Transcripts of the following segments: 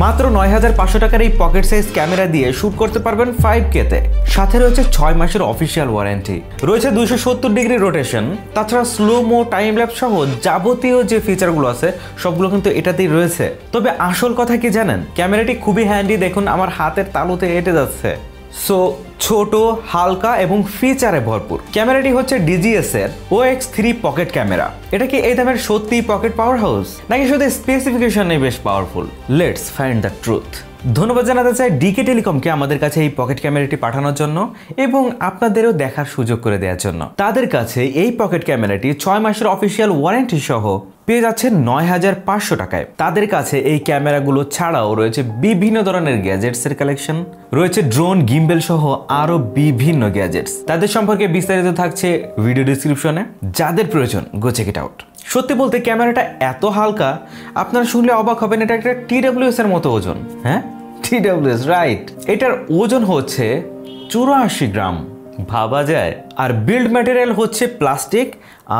মাত্র ৯৫০০ টাকার এই পকেট সাইজ ক্যামেরা দিয়ে শুট করতে পারবেন 5K তে। সাথে রয়েছে 6 মাসের অফিসিয়াল ওয়ারেন্টি, রয়েছে 270 ডিগ্রি রোটেশন, তাছাড়া স্লোমো, টাইম ল্যাপস সহ যাবতীয় যে ফিচারগুলো আছে সবগুলো কিন্তু এটাতেই রয়েছে। তবে আসল কথা কি জানেন, ক্যামেরাটি খুবই হ্যান্ডি। দেখুন আমার হাতের তালুতে হেঁটে যাচ্ছে। সো ছোট, হালকা এবং ফিচারে ভরপুর। ক্যামেরাটি হচ্ছে DGS এর OX3 পকেট ক্যামেরা। এটা কি এই দামের সত্যি পকেট পাওয়ার হাউস, নাকি শুধু স্পেসিফিকেশনে বেশ powerful? Let's find the truth. ধন্যবাদ জানাতে চাই ডিকে টেলিকমকে আমাদের কাছে এই পকেট ক্যামেরাটি পাঠানোর জন্য এবং আপনাদেরও দেখার সুযোগ করে দেওয়ার জন্য। তাদের কাছে এই পকেট ক্যামেরাটি 6 মাসের অফিসিয়াল ওয়ারেন্টি সহ পেয়ে যাচ্ছে ৯৫০০ টাকায়। তাদের কাছে এই ক্যামেরাগুলো ছাড়াও রয়েছে বিভিন্ন ধরনের গ্যাজেটসের কালেকশন, রয়েছে ড্রোন, গিম্বেল সহ আরো বিভিন্ন গ্যাজেটস। তাদের সম্পর্কে বিস্তারিত থাকছে ভিডিও ডিসক্রিপশনে, যাদের প্রয়োজন গো চেক ইট আউট। সত্যি বলতে ক্যামেরাটা এত হালকা, আপনারা শুনলে অবাক হবেন এটা একটা TWS এর মতো ওজন। হ্যাঁ, TWS রাইট। এটার ওজন হচ্ছে 84 গ্রাম, ভাবা যায়। আর বিল্ড ম্যাটেরিয়াল হচ্ছে প্লাস্টিক।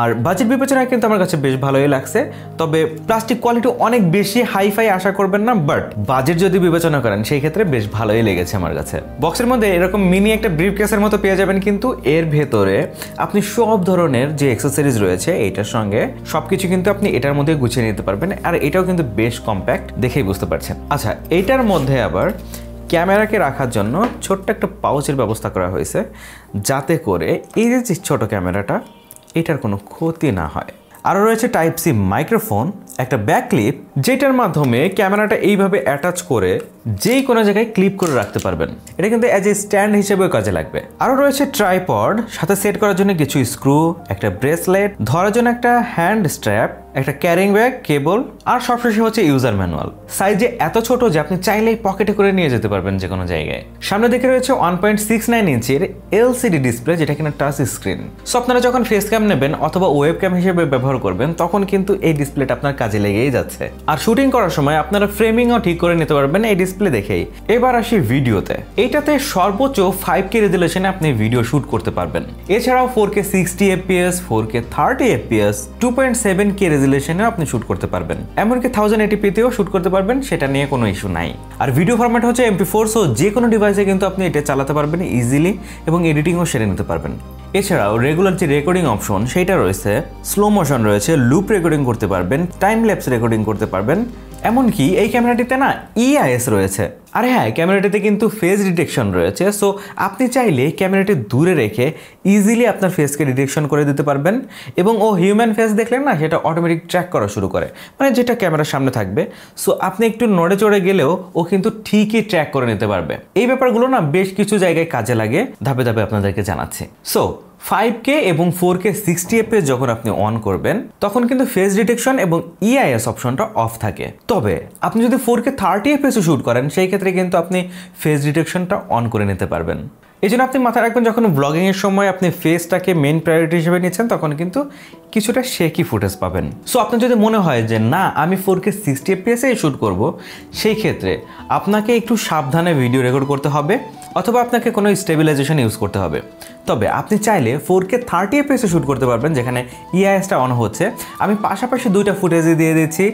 আর বাজেট বিবেচনায় কিন্তু আমার কাছে বেশ ভালোই লাগছে। তবে প্লাস্টিক কোয়ালিটি অনেক বেশি হাইফাই আশা করবেন না, বাট বাজেট যদি বিবেচনা করেন সেই ক্ষেত্রে বেশ ভালোই লেগেছে আমার কাছে। বক্সের মধ্যে এরকম মিনি একটা ব্রিফ কেসের মতো পেয়ে যাবেন, কিন্তু এর ভেতরে আপনি সব ধরনের যে অ্যাক্সেসরিজ রয়েছে এইটার সঙ্গে সবকিছু কিন্তু আপনি এটার মধ্যে গুছিয়ে নিতে পারবেন। আর এটাও কিন্তু বেশ কম্প্যাক্ট, দেখেই বুঝতে পারছেন। আচ্ছা, এইটার মধ্যে আবার ক্যামেরাকে রাখার জন্য ছোট্ট একটা পাউচের ব্যবস্থা করা হয়েছে, যাতে করে এই যে ছোট ক্যামেরাটা এটার কোনো ক্ষতি না হয়। আরও রয়েছে টাইপ-C মাইক্রোফোন, একটা ব্যাক ক্লিপ, যেটার মাধ্যমে ক্যামেরাটা এইভাবে অ্যাটাচ করে যেই কোনো জায়গায় ক্লিপ করে রাখতে পারবেন। এটা কিন্তু অ্যাজ এ স্ট্যান্ড হিসেবেও কাজে লাগবে। আরও রয়েছে ট্রাইপড, সাথে সেট করার জন্য কিছু স্ক্রু, একটা ব্রেসলেট, ধরার জন্য একটা হ্যান্ড স্ট্র্যাপ, একটা ক্যারিং ব্যাগ, কেবল, আর সবশেষে হচ্ছে ইউজার ম্যানুয়াল। সাইজে এত ছোট যে আপনি চাইলেই পকেটে করে নিয়ে যেতে পারবেন যে কোনো জায়গায়। সামনে দিকে রয়েছে 1.69 ইঞ্চির LCD ডিসপ্লে, যেটা কিনা টাচ স্ক্রিন। সো আপনারা যখন ফেস ক্যাম নেবেন অথবা ওয়েব ক্যাম হিসেবে ব্যবহার করবেন তখন কিন্তু এই ডিসপ্লেটা আপনার কাজে লেগেই যাচ্ছে। আর শুটিং করার সময় আপনারা ফ্রেমিংও ঠিক করে নিতে পারবেন এই ডিসপ্লে দেখেই। এবার আসি ভিডিওতে। এইটাতে সর্বোচ্চ 5K রেজুলেশনে আপনি ভিডিও শুট করতে পারবেন। এছাড়াও 4K 60 FPS, 4K 30 FPS, 2.7K রেজুলেশনেও আপনি শুট করতে পারবেন। এমনকি 1080p তেও শুট করতে পারবেন, সেটা নিয়ে কোনো ইস্যু নাই। আর ভিডিও ফরম্যাট হচ্ছে MP4, সো যে কোনো ডিভাইসে কিন্তু আপনি এটা চালাতে পারবেন ইজিলি এবং এডিটিংও সেরে নিতে পারবেন। এছাড়াও রেগুলার যে রেকর্ডিং অপশন সেইটা রয়েছে, স্লো মোশন রয়েছে, লুপ রেকর্ডিং করতে পারবেন, টাইম ল্যাপস রেকর্ডিং করতে পারবেন। এমনকি এই ক্যামেরাটিতে না EIS রয়েছে। আর হ্যাঁ, ক্যামেরাটিতে কিন্তু ফেস ডিটেকশন রয়েছে। সো আপনি চাইলে ক্যামেরাটি দূরে রেখে ইজিলি আপনার ফেসকে ডিটেকশন করে দিতে পারবেন এবং ও হিউম্যান ফেস দেখলেন না, সেটা অটোমেটিক ট্র্যাক করা শুরু করে, মানে যেটা ক্যামেরার সামনে থাকবে। সো আপনি একটু নড়ে চড়ে গেলেও ও কিন্তু ঠিকই ট্র্যাক করে নিতে পারবে। এই ব্যাপারগুলো না বেশ কিছু জায়গায় কাজে লাগে, ধাপে ধাপে আপনাদেরকে জানাচ্ছি। সো 5K এবং 4K 60 FPS যখন আপনি অন করবেন তখন কিন্তু ফেস ডিটেকশন এবং EIS অপশনটা অফ থাকে। তবে আপনি যদি 4K 30 FPS শুট করেন সেই ক্ষেত্রে কিন্তু আপনি ফেস ডিটেকশনটা অন করে নিতে পারবেন। এই জন্য আপনি মাথায় রাখবেন, যখন ব্লগিংয়ের সময় আপনি ফেসটাকে মেন প্রায়োরিটি হিসেবে নিচ্ছেন তখন কিন্তু কিছুটা শেকি ফুটেজ পাবেন। সো আপনার যদি মনে হয় যে না আমি 4K 60 FPS-এই শ্যুট করব, সেই ক্ষেত্রে আপনাকে একটু সাবধানে ভিডিও রেকর্ড করতে হবে অথবা আপনাকে কোনো স্টেবিলাইজেশন ইউজ করতে হবে। তবে আপনি চাইলে 4K 30 FPS-এ শ্যুট করতে পারবেন, যেখানে EIS-টা অন হচ্ছে। আমি পাশাপাশি দুইটা ফুটেজই দিয়ে দিচ্ছি,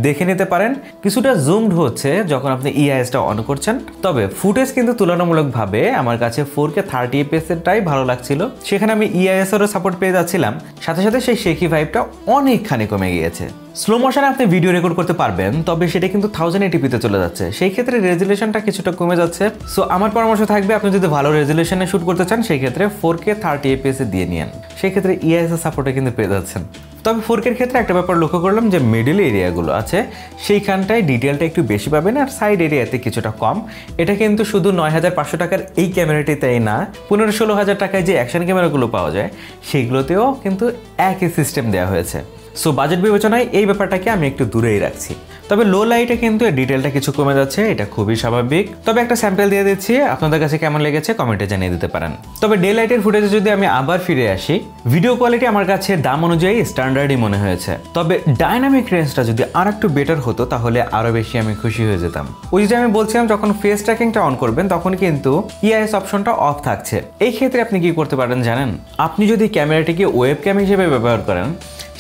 দেখে নিতে পারেন। কিছুটা জুমড হচ্ছে যখন আপনি EIS-টা অন করছেন, তবে ফুটেজ কিন্তু তুলনামূলকভাবে আমার কাছে 4K 30 FPS-এরটাই ভালো লাগছিল। সেখানে আমি EIS-এরও সাপোর্ট পেয়ে যাচ্ছিলাম, সাথে সাথে সেই শেকি ভাইবটা অনেকখানি কমে গিয়েছে। স্লো মোশনে আপনি ভিডিও রেকর্ড করতে পারবেন, তবে সেটা কিন্তু 1080p-তে চলে যাচ্ছে, সেই ক্ষেত্রে রেজুলেশনটা কিছুটা কমে যাচ্ছে। সো আমার পরামর্শ থাকবে, আপনি যদি ভালো রেজুলেশনে শুট করতে চান সেই ক্ষেত্রে 4K 30 FPS-এ দিয়ে নিন, সেই ক্ষেত্রে EIS-এর সাপোর্টে কিন্তু পেয়ে যাচ্ছেন। তবে 4K-র ক্ষেত্রে একটা ব্যাপার লক্ষ্য করলাম যে মিডল এরিয়াগুলো আছে সেইখানটায় ডিটেলটা একটু বেশি পাবেন আর সাইড এরিয়াতে কিছুটা কম। এটা কিন্তু শুধু ৯৫০০ টাকার এই ক্যামেরাটিতেই না, ১৫-১৬ হাজার টাকায় যে অ্যাকশন ক্যামেরাগুলো পাওয়া যায় সেগুলোতেও কিন্তু একই সিস্টেম দেওয়া হয়েছে। সো বাজেট বিবেচনায় এই ব্যাপারটাকে আমি একটু দূরেই রাখছি। তবে লো লাইটে কিন্তু এর ডিটেলটা কিছু কমে যাচ্ছে, এটা খুবই স্বাভাবিক। তবে একটা স্যাম্পল দিয়ে দিচ্ছি, আপনাদের কাছে কেমন লেগেছে কমেন্টে জানিয়ে দিতে পারেন। তবে ডে লাইটের ফুটেজে যদি আমি আবার ফিরে আসি, ভিডিও কোয়ালিটি আমার কাছে দাম অনুযায়ী স্ট্যান্ডার্ডই মনে হয়েছে। তবে ডাইনামিক রেঞ্জটা যদি আর একটু বেটার হতো তাহলে আরও বেশি আমি খুশি হয়ে যেতাম। ওই যে আমি বলছিলাম, যখন ফেস ট্র্যাকিংটা অন করবেন তখন কিন্তু EIS অপশনটা অফ থাকছে। এই ক্ষেত্রে আপনি কি করতে পারেন জানেন? আপনি যদি ক্যামেরাটিকে ওয়েব ক্যাম হিসেবে ব্যবহার করেন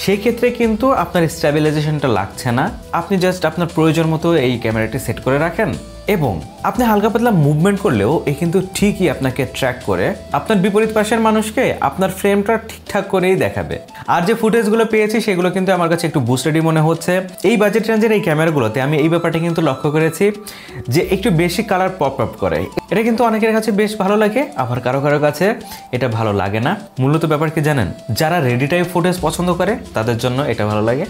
সেই ক্ষেত্রে কিন্তু আপনার স্ট্যাবিলাইজেশনটা লাগছে না। আপনি জাস্ট আপনার প্রয়োজন মতো এই ক্যামেরাটি সেট করে রাখেন এবং আপনি হালকা পাতলা মুভমেন্ট করলেও এ কিন্তু ঠিকই আপনাকে ট্র্যাক করে আপনার বিপরীত পাশের মানুষকে আপনার ফ্রেমটা ঠিকঠাক করেই দেখাবে। আর যে ফুটেজগুলো পেয়েছি সেগুলো কিন্তু আমার কাছে একটু বুস্টেডই মনে হচ্ছে। এই বাজেট রেঞ্জের এই ক্যামেরাগুলোতে আমি এই ব্যাপারটা কিন্তু লক্ষ্য করেছি যে একটু বেশি কালার পপ আপ করে। এটা কিন্তু অনেকের কাছে বেশ ভালো লাগে, আবার কারো কারো কাছে এটা ভালো লাগে না। মূলত ব্যাপার কি জানেন, যারা রেডি টাইপ ফুটেজ পছন্দ করে তাদের জন্য এটা ভালো লাগে,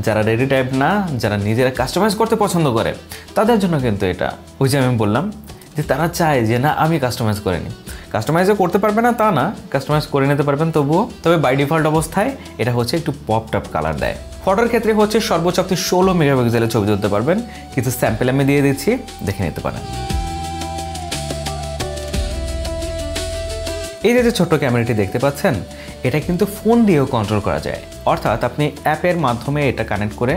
যারা রেডি টাইপ না, যারা নিজেরা কাস্টমাইজ করতে পছন্দ করে তাদের জন্য কিন্তু এটা, ওই যে আমি বললাম যে তারা চায় যে না আমি কাস্টমাইজ করে নিই। কাস্টমাইজও করতে পারবে না তা না, কাস্টমাইজ করে নিতে পারবেন তবুও। তবে বাই ডিফল্ট অবস্থায় এটা হচ্ছে একটু পপ টপ কালার দেয়। ফটোর ক্ষেত্রে হচ্ছে সর্বোচ্চ আপনি 16 মেগাপিক্সেলের ছবি তুলতে পারবেন। কিছু স্যাম্পল আমি দিয়ে দিচ্ছি, দেখে নিতে পারেন। এই যে ছোট্ট ক্যামেরাটি দেখতে পাচ্ছেন, এটা কিন্তু ফোন দিয়েও কন্ট্রোল করা যায়। অর্থাৎ আপনি অ্যাপের মাধ্যমে এটা কানেক্ট করে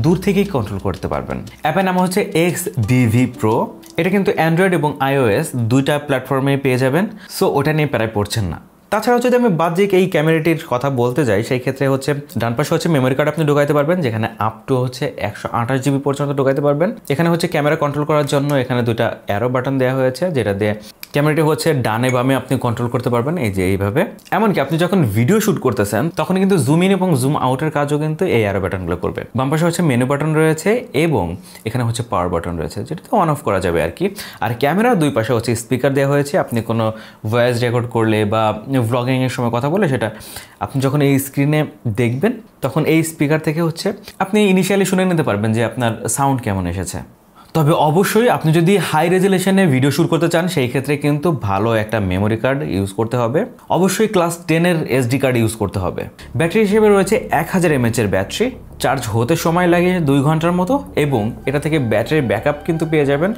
দূর থেকেই কন্ট্রোল করতে পারবেন। অ্যাপের নাম হচ্ছে XDV Pro। এটা কিন্তু অ্যান্ড্রয়েড এবং iOS দুইটা প্ল্যাটফর্মে পেয়ে যাবেন, সো ওটা নিয়ে প্রায় পড়ছেন না। তাছাড়াও যদি আমি বাহ্যিক এই ক্যামেরাটির কথা বলতে যাই, সেই ক্ষেত্রে হচ্ছে ডান পাশে হচ্ছে মেমোরি কার্ড আপনি ঢোকাইতে পারবেন, যেখানে আপ টু হচ্ছে 128 GB পর্যন্ত ঢোকাইতে পারবেন। এখানে হচ্ছে ক্যামেরা কন্ট্রোল করার জন্য এখানে দুটা অ্যারো বাটন দেওয়া হয়েছে, যেটা দিয়ে ক্যামেরাটি হচ্ছে ডানে বামে আপনি কন্ট্রোল করতে পারবেন, এই যে এইভাবে। এমনকি আপনি যখন ভিডিও শুট করতেছেন তখন কিন্তু জুম ইন এবং জুম আউটের কাজও কিন্তু এই অ্যারো বাটনগুলো করবে। বাম পাশে হচ্ছে মেনু বাটন রয়েছে এবং এখানে হচ্ছে পাওয়ার বাটন রয়েছে, যেটাতে অন অফ করা যাবে আর কি। আর ক্যামেরার দুই পাশে হচ্ছে স্পিকার দেওয়া হয়েছে। আপনি কোনো ভয়েস রেকর্ড করলে বা ভ্লগিংয়ের সময় কথা বলে সেটা আপনি যখন এই স্ক্রিনে দেখবেন তখন এই স্পিকার থেকে হচ্ছে আপনি ইনিশিয়ালি শুনে নিতে পারবেন যে আপনার সাউন্ড কেমন এসেছে। তবে অবশ্যই আপনি যদি হাই রেজুলেশনে ভিডিও শুট করতে চান সেই ক্ষেত্রে কিন্তু ভালো একটা মেমোরি কার্ড ইউজ করতে হবে। অবশ্যই ক্লাস 10-এর SD কার্ড ইউজ করতে হবে। ব্যাটারি হিসেবে রয়েছে 1000 mAh এর ব্যাটারি। চার্জ হতে সময় লাগে 2 ঘন্টার মতো এবং এটা থেকে ব্যাটারির ব্যাকআপ কিন্তু পেয়ে যাবেন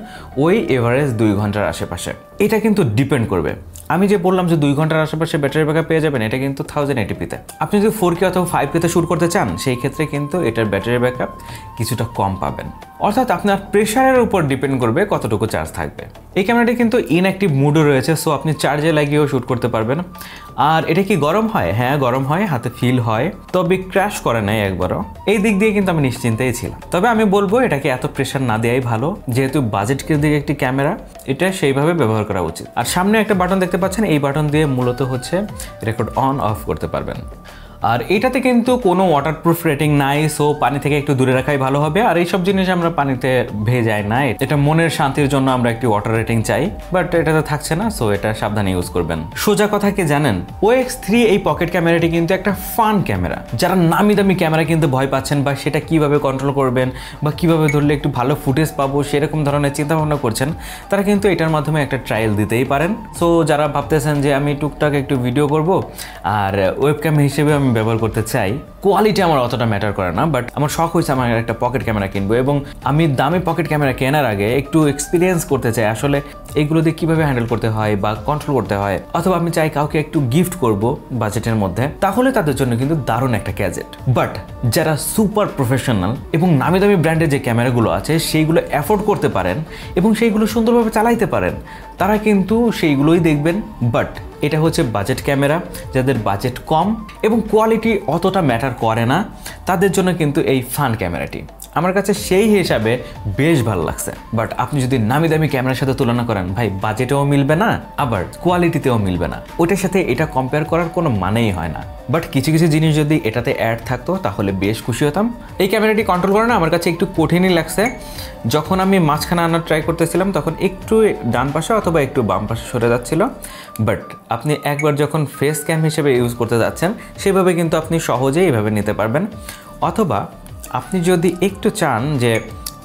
ওই এভারেজ 2 ঘন্টার আশেপাশে। এটা কিন্তু ডিপেন্ড করবে, আমি যে বললাম যে 2 ঘন্টার আশেপাশে ব্যাটারি ব্যাকআপ পেয়ে যাবেন, এটা কিন্তু 1080p-তে। আপনি যদি 4K অথবা 5K-তে শুট করতে চান সেই ক্ষেত্রে কিন্তু এটার ব্যাটারি ব্যাকআপ কিছুটা কম পাবেন। অর্থাৎ আপনার প্রেশারের উপর ডিপেন্ড করবে কতটুকু চার্জ থাকবে। এই ক্যামেরাটি কিন্তু ইনঅ্যাক্টিভ মুডও রয়েছে, সো আপনি চার্জে লাগিয়েও শুট করতে পারবেন। আর এটা কি গরম হয়? হ্যাঁ গরম হয়, হাতে ফিল হয়, তবে ক্র্যাশ করে নাই একবারও। এই দিক দিয়ে কিন্তু আমি নিশ্চিন্তেই ছিলাম। তবে আমি বলবো এটাকে এত প্রেশার না দেওয়াই ভালো, যেহেতু বাজেট কেন্দ্রিক একটি ক্যামেরা, এটা সেইভাবে ব্যবহার করা উচিত। আর সামনে একটা বাটন দেখতে পাচ্ছেন, এই বাটন দিয়ে মূলত হচ্ছে রেকর্ড অন অফ করতে পারবেন। আর এটাতে কিন্তু কোনো ওয়াটারপ্রুফ রেটিং নাই, সো পানি থেকে একটু দূরে রাখাই ভালো হবে। আর এইসব জিনিস আমরা পানিতে ভেজাই না, এটা মনের শান্তির জন্য আমরা একটি ওয়াটার রেটিং চাই, বাট এটাতে থাকছে না, সো এটা সাবধানে ইউজ করবেন। সোজা কথা কি জানেন, OX3 এই পকেট ক্যামেরাটি কিন্তু একটা ফান ক্যামেরা। যারা নামি দামি ক্যামেরা কিনতে ভয় পাচ্ছেন বা সেটা কিভাবে কন্ট্রোল করবেন বা কিভাবে ধরলে একটু ভালো ফুটেজ পাবো সেরকম ধরনের চিন্তা ভাবনা করছেন, তারা কিন্তু এটার মাধ্যমে একটা ট্রায়াল দিতেই পারেন। সো যারা ভাবতেছেন যে আমি টুকটাক একটু ভিডিও করব আর ওয়েবক্যাম হিসেবে আমি ব্যবহার করতে চাই, কোয়ালিটি আমার অতটা ম্যাটার করে না, বাট আমার শখ হয়েছে আমার একটা পকেট ক্যামেরা কিনবো এবং আমি দামি পকেট ক্যামেরা কেনার আগে একটু এক্সপিরিয়েন্স করতে চাই আসলে এইগুলো দিয়ে কীভাবে হ্যান্ডেল করতে হয় বা কন্ট্রোল করতে হয়, অথবা আমি চাই কাউকে একটু গিফট করব বাজেটের মধ্যে, তাহলে তাদের জন্য কিন্তু দারুণ একটা গ্যাজেট। বাট যারা সুপার প্রফেশনাল এবং নামি দামি ব্র্যান্ডের যে ক্যামেরাগুলো আছে সেইগুলো অ্যাফোর্ড করতে পারেন এবং সেইগুলো সুন্দরভাবে চালাইতে পারেন, তারা কিন্তু সেইগুলোই দেখবেন। বাট এটা হচ্ছে বাজেট ক্যামেরা, যাদের বাজেট কম এবং কোয়ালিটি অতটা ম্যাটার করে না, তাদের জন্য কিন্তু এই ফান ক্যামেরাটি আমার কাছে সেই হিসাবে বেশ ভালো লাগছে। বাট আপনি যদি নামি দামি ক্যামেরার সাথে তুলনা করেন, ভাই বাজেটেও মিলবে না আবার কোয়ালিটিতেও মিলবে না, ওটার সাথে এটা কম্পেয়ার করার কোনো মানেই হয় না। বাট কিছু কিছু জিনিস যদি এটাতে অ্যাড থাকতো তাহলে বেশ খুশি হতাম। এই ক্যামেরাটি কন্ট্রোল করা না আমার কাছে একটু কঠিনই লাগছে। যখন আমি মাঝখানে আনার ট্রাই করতেছিলাম তখন একটু ডান পাশে অথবা একটু বাম পাশে সরে যাচ্ছিল, বাট আপনি একবার যখন ফেস ক্যাম হিসেবে ইউজ করতে যাচ্ছেন সেভাবে কিন্তু আপনি সহজেই এভাবে নিতে পারবেন। অথবা আপনি যদি একটু চান যে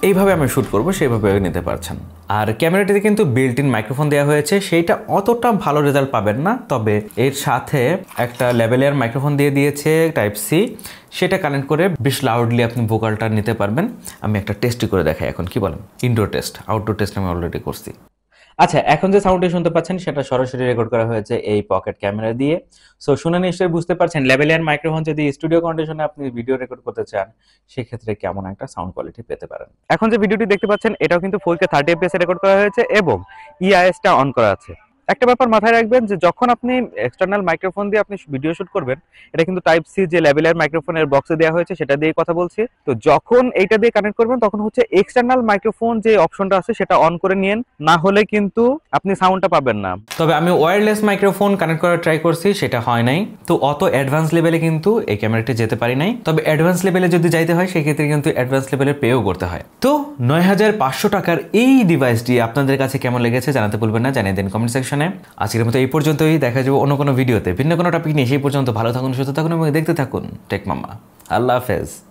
এইভাবে আমি শ্যুট করবো সেইভাবে নিতে পারছেন। আর ক্যামেরাটিতে কিন্তু বিল্ট ইন মাইক্রোফোন দেওয়া হয়েছে, সেইটা অতটা ভালো রেজাল্ট পাবেন না, তবে এর সাথে একটা লেভেলিয়ার মাইক্রোফোন দিয়ে দিয়েছে Type-C, সেটা কানেক্ট করে বেশ লাউডলি আপনি ভোকালটা নিতে পারবেন। আমি একটা টেস্টই করে দেখাই এখন, কি বলেন? ইনডোর টেস্ট, আউটডোর টেস্ট আমি অলরেডি করছি। আচ্ছা, এখন যে সাউন্ডটি শুনতে পাচ্ছেন সেটা সরাসরি রেকর্ড করা হয়েছে এই পকেট ক্যামেরা দিয়ে। সো শুনে নিশ্চয়ই বুঝতে পারছেন লেভেলিয়ার মাইক্রোফোন যদি স্টুডিও কন্ডিশনে আপনি ভিডিও রেকর্ড করতে চান সেক্ষেত্রে কেমন একটা সাউন্ড কোয়ালিটি পেতে পারেন। এখন যে ভিডিওটি দেখতে পাচ্ছেন এটাও কিন্তু 4K 30 fps এ রেকর্ড করা হয়েছে এবং EIS টা অন করা আছে। একটা ব্যাপার মাথায় রাখবেন যে যখন আপনি এক্সটার্নাল মাইক্রোফোন দিয়ে আপনি ভিডিও শুট করবেন, এটা কিন্তু টাইপ সি যে লেভেলের মাইক্রোফোনের বক্সে দেওয়া হয়েছে সেটা দিয়ে কথা বলছি, তো যখন এইটা দিয়ে কানেক্ট করবেন তখন হচ্ছে এক্সটার্নাল মাইক্রোফোন যে অপশনটা আছে সেটা অন করে নিয়েন, না হলে কিন্তু আপনি সাউন্ডটা পাবেন না। তবে আমি ওয়্যারলেস মাইক্রোফোন কানেক্ট করার ট্রাই করছি, সেটা হয় নাই। তো অত অ্যাডভান্স লেভেলে কিন্তু এই ক্যামেরাটি যেতে পারি নাই। তবে অ্যাডভান্স লেভেলে যদি যাইতে হয় সেক্ষেত্রে কিন্তু অ্যাডভান্স লেভেলের পেও করতে হয়। তো 9500 টাকার এই ডিভাইসটি আপনাদের কাছে কেমন লেগেছে জানাতে ভুলবেন না, জানিয়ে দিন কমেন্ট সেকশনে। আজকের মতো এই পর্যন্তই, দেখা যাবে অন্য কোনো ভিডিওতে ভিন্ন কোনো টপিক নিয়ে। সেই পর্যন্ত ভালো থাকুন, সুস্থ থাকুন এবং দেখতে থাকুন টেক মামা। আল্লাহ হাফেজ।